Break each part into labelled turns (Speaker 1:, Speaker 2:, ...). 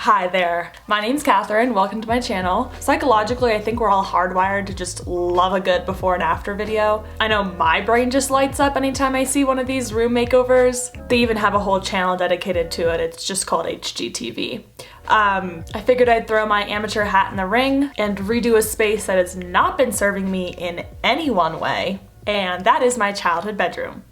Speaker 1: Hi there, my name's Catherine, welcome to my channel. Psychologically, I think we're all hardwired to just love a good before and after video. I know my brain just lights up anytime I see one of these room makeovers. They even have a whole channel dedicated to it, it's just called HGTV. I figured I'd throw my amateur hat in the ring and redo a space that has not been serving me in any one way, and that is my childhood bedroom.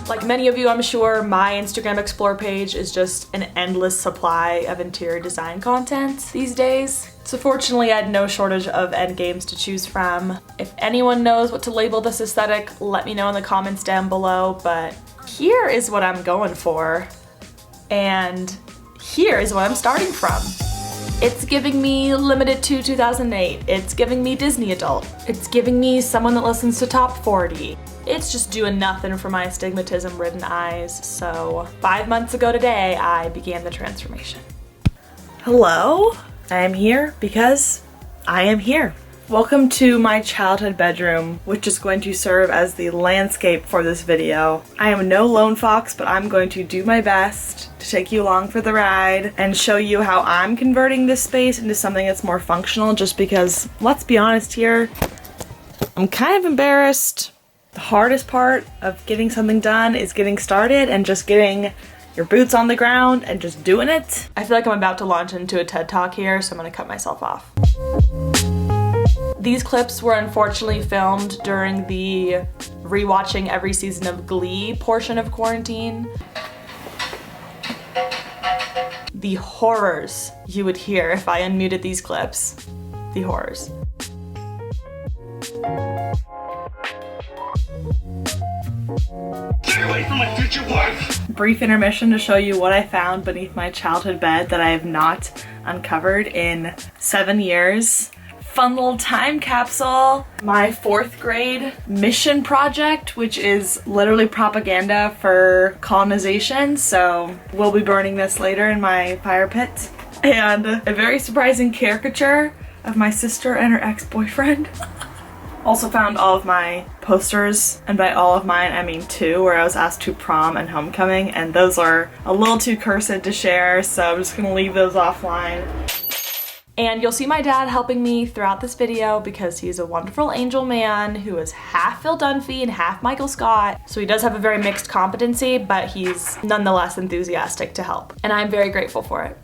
Speaker 1: Like many of you, I'm sure, my Instagram Explore page is just an endless supply of interior design content these days. So fortunately, I had no shortage of end games to choose from. If anyone knows what to label this aesthetic, let me know in the comments down below, but here is what I'm going for, and here is what I'm starting from. It's giving me Limited to 2008, it's giving me Disney adult, it's giving me someone that listens to Top 40. It's just doing nothing for my astigmatism-ridden eyes, so 5 months ago today, I began the transformation. Hello? I am here because I am here. Welcome to my childhood bedroom, which is going to serve as the landscape for this video. I am no lone fox, but I'm going to do my best to take you along for the ride and show you how I'm converting this space into something that's more functional, just because, let's be honest here, I'm kind of embarrassed. The hardest part of getting something done is getting started and just getting your boots on the ground and just doing it. I feel like I'm about to launch into a TED Talk here, so I'm gonna cut myself off. These clips were unfortunately filmed during the rewatching every season of Glee portion of quarantine. The horrors you would hear if I unmuted these clips. The horrors.
Speaker 2: Get away from my future wife!
Speaker 1: Brief intermission to show you what I found beneath my childhood bed that I have not uncovered in 7 years. Fun little time capsule. My 4th grade mission project, which is literally propaganda for colonization, so we'll be burning this later in my fire pit. And a very surprising caricature of my sister and her ex-boyfriend. Also found all of my posters, and by all of mine I mean 2, where I was asked to prom and homecoming, and those are a little too cursed to share, so I'm just gonna leave those offline. And you'll see my dad helping me throughout this video because he's a wonderful angel man who is half Phil Dunphy and half Michael Scott, so he does have a very mixed competency, but he's nonetheless enthusiastic to help, and I'm very grateful for it.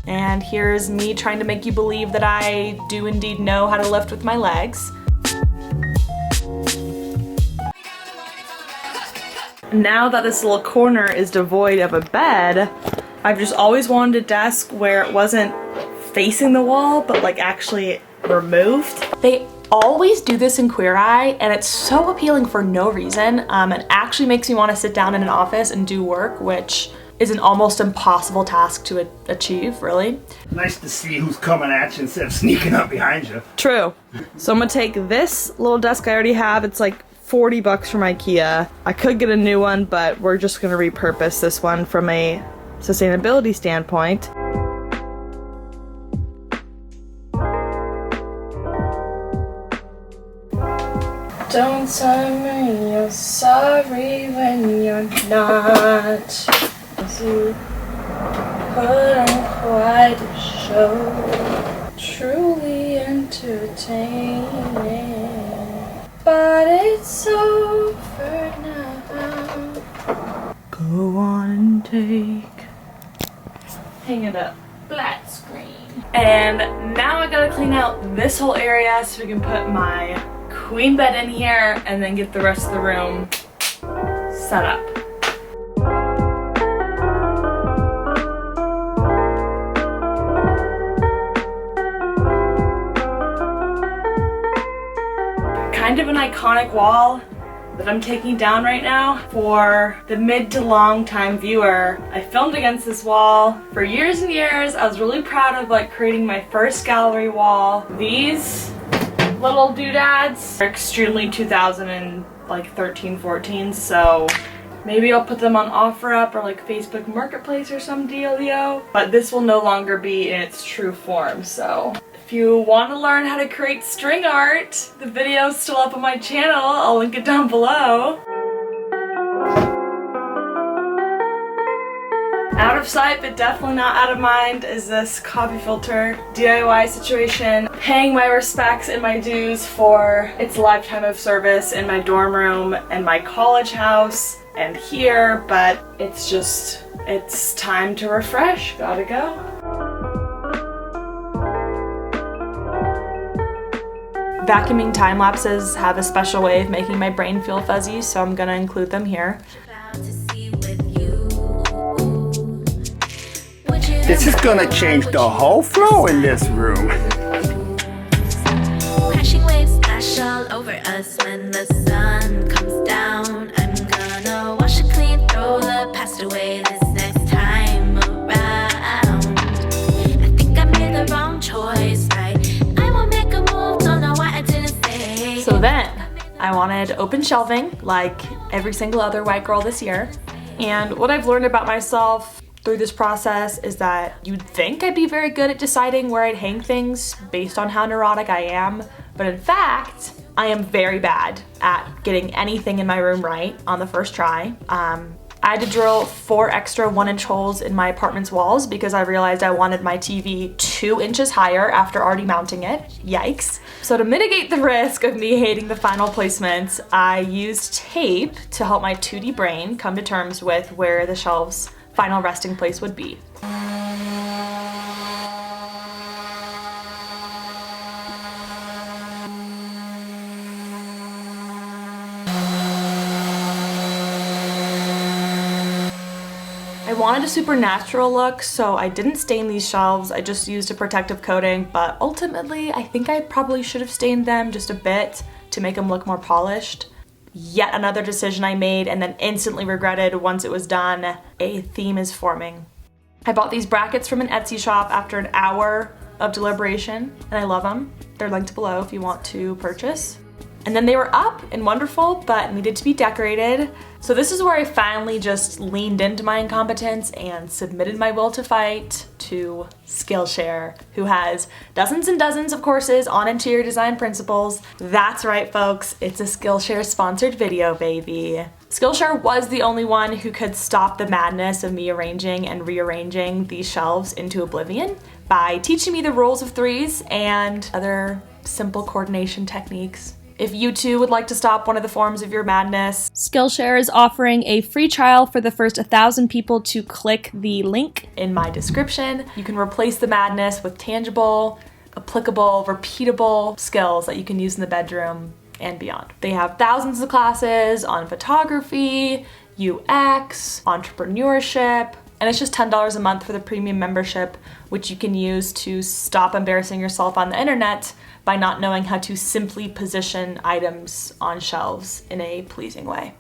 Speaker 1: And here's me trying to make you believe that I do indeed know how to lift with my legs. Now that this little corner is devoid of a bed, I've just always wanted a desk where it wasn't facing the wall, but like actually removed. They always do this in Queer Eye, and it's so appealing for no reason. It actually makes me want to sit down in an office and do work, which is an almost impossible task to achieve, really.
Speaker 2: Nice to see who's coming at you instead of sneaking up behind you.
Speaker 1: True. So I'm gonna take this little desk I already have. It's like 40 bucks from IKEA. I could get a new one, but we're just gonna repurpose this one from a sustainability standpoint. Don't tell me you're sorry when you're not. You put on quite a show, truly entertaining, but it's over now. Go on and take. Hang it up, flat screen. And now I gotta clean out this whole area so we can put my queen bed in here and then get the rest of the room set up. Kind of an iconic wall that I'm taking down right now. For the mid to long time viewer, I filmed against this wall for years and years. I was really proud of like creating my first gallery wall. These little doodads are extremely 2013-14, so maybe I'll put them on OfferUp or like Facebook Marketplace or some dealio. But this will no longer be in its true form, so If you want to learn how to create string art, the video's still up on my channel. I'll link it down below. Out of sight, but definitely not out of mind, is this coffee filter DIY situation. Paying my respects and my dues for its lifetime of service in my dorm room and my college house and here, but it's time to refresh. Gotta go. Vacuuming time lapses have a special way of making my brain feel fuzzy, so I'm gonna include them here.
Speaker 2: This is gonna change the whole flow in this room.
Speaker 3: Crashing waves splash all over us when the sun comes down. I'm gonna wash it clean, throw the past away this next time around. I think I made the wrong choice, right? I won't make a move, don't know why I didn't stay.
Speaker 1: So then, I wanted open shelving, like every single other white girl this year. And what I've learned about myself through this process is that you'd think I'd be very good at deciding where I'd hang things based on how neurotic I am, but in fact, I am very bad at getting anything in my room right on the first try. I had to drill 4 extra 1-inch holes in my apartment's walls because I realized I wanted my TV 2 inches higher after already mounting it. Yikes. So to mitigate the risk of me hating the final placements, I used tape to help my 2D brain come to terms with where the shelves' final resting place would be. I wanted a supernatural look, so I didn't stain these shelves. I just used a protective coating, but ultimately I think I probably should have stained them just a bit to make them look more polished. Yet another decision I made and then instantly regretted once it was done. A theme is forming. I bought these brackets from an Etsy shop after an hour of deliberation, and I love them. They're linked below if you want to purchase. And then they were up and wonderful, but needed to be decorated. So this is where I finally just leaned into my incompetence and submitted my will to fight to Skillshare, who has dozens and dozens of courses on interior design principles. That's right, folks, it's a Skillshare sponsored video, baby. Skillshare was the only one who could stop the madness of me arranging and rearranging these shelves into oblivion by teaching me the rules of threes and other simple coordination techniques. If you too would like to stop one of the forms of your madness, Skillshare is offering a free trial for the first 1,000 people to click the link in my description. You can replace the madness with tangible, applicable, repeatable skills that you can use in the bedroom and beyond. They have thousands of classes on photography, UX, entrepreneurship, and it's just $10 a month for the premium membership, which you can use to stop embarrassing yourself on the internet by not knowing how to simply position items on shelves in a pleasing way.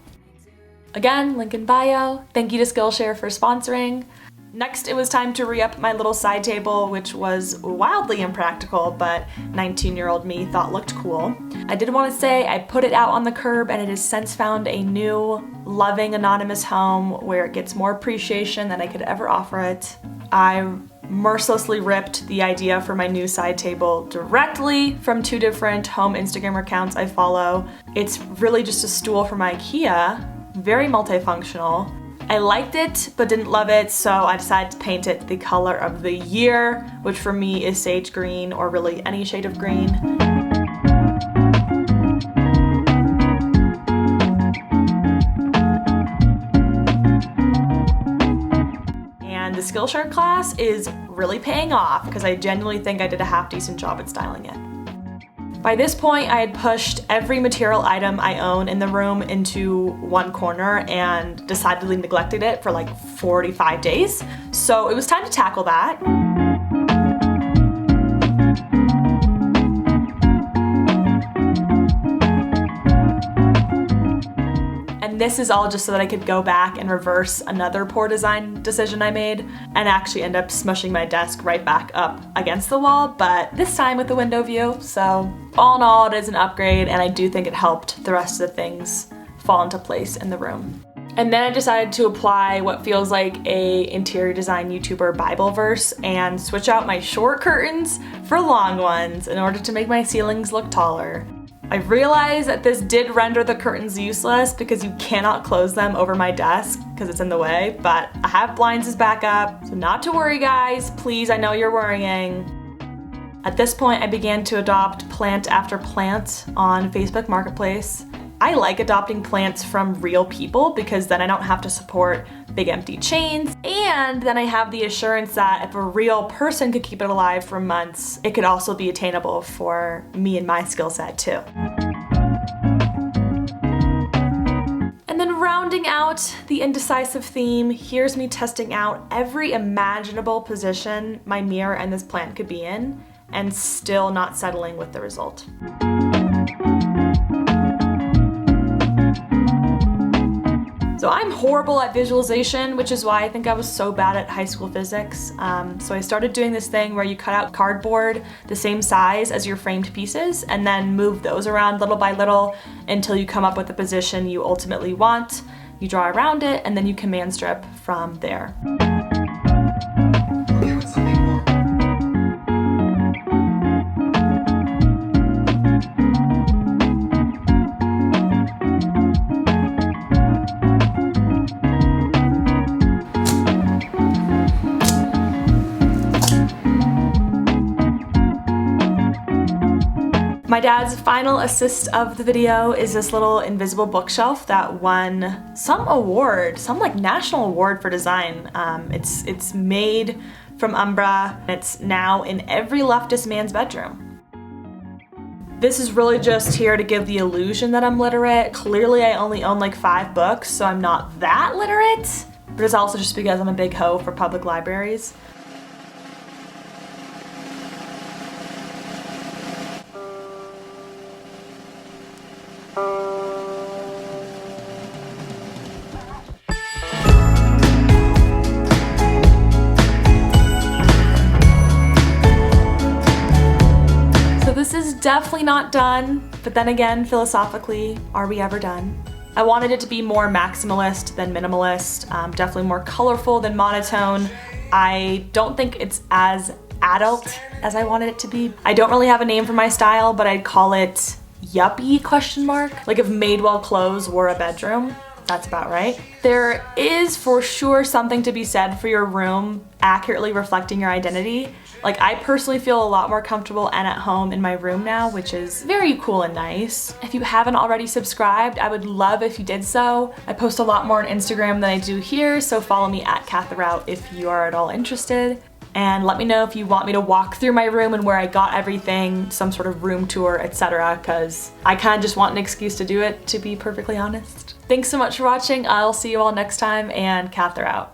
Speaker 1: Again, link in bio. Thank you to Skillshare for sponsoring. Next, it was time to re-up my little side table, which was wildly impractical, but 19-year-old me thought looked cool. I did want to say I put it out on the curb and it has since found a new, loving, anonymous home where it gets more appreciation than I could ever offer it. I mercilessly ripped the idea for my new side table directly from 2 different home Instagram accounts I follow. It's really just a stool from IKEA, very multifunctional. I liked it, but didn't love it, so I decided to paint it the color of the year, which for me is sage green, or really any shade of green. And the Skillshare class is really paying off because I genuinely think I did a half-decent job at styling it. By this point, I had pushed every material item I own in the room into one corner and decidedly neglected it for like 45 days. So it was time to tackle that. And this is all just so that I could go back and reverse another poor design decision I made and actually end up smushing my desk right back up against the wall, but this time with the window view. So all in all, it is an upgrade, and I do think it helped the rest of the things fall into place in the room. And then I decided to apply what feels like a interior design YouTuber Bible verse and switch out my short curtains for long ones in order to make my ceilings look taller. I realized that this did render the curtains useless because you cannot close them over my desk because it's in the way, but I have blinds as backup, so not to worry guys, please, I know you're worrying. At this point, I began to adopt plant after plant on Facebook Marketplace. I like adopting plants from real people because then I don't have to support big empty chains, and then I have the assurance that if a real person could keep it alive for months, it could also be attainable for me and my skill set too. And then rounding out the indecisive theme, here's me testing out every imaginable position my mirror and this plant could be in, and still not settling with the result. So I'm horrible at visualization, which is why I think I was so bad at high school physics. So I started doing this thing where you cut out cardboard the same size as your framed pieces and then move those around little by little until you come up with the position you ultimately want. You draw around it and then you command strip from there. My dad's final assist of the video is this little invisible bookshelf that won some award, some like national award for design. It's made from Umbra, and it's now in every leftist man's bedroom. This is really just here to give the illusion that I'm literate. Clearly I only own like 5 books, so I'm not that literate, but it's also just because I'm a big hoe for public libraries. This is definitely not done, but then again, philosophically, are we ever done? I wanted it to be more maximalist than minimalist, definitely more colorful than monotone. I don't think it's as adult as I wanted it to be. I don't really have a name for my style, but I'd call it yuppie ? Like if Madewell clothes were a bedroom. That's about right. There is for sure something to be said for your room accurately reflecting your identity. Like I personally feel a lot more comfortable and at home in my room now, which is very cool and nice. If you haven't already subscribed, I would love if you did so. I post a lot more on Instagram than I do here, so follow me at Katherout if you are at all interested. And let me know if you want me to walk through my room and where I got everything, some sort of room tour, etc. because I kind of just want an excuse to do it, to be perfectly honest. Thanks so much for watching. I'll see you all next time, and Katherout.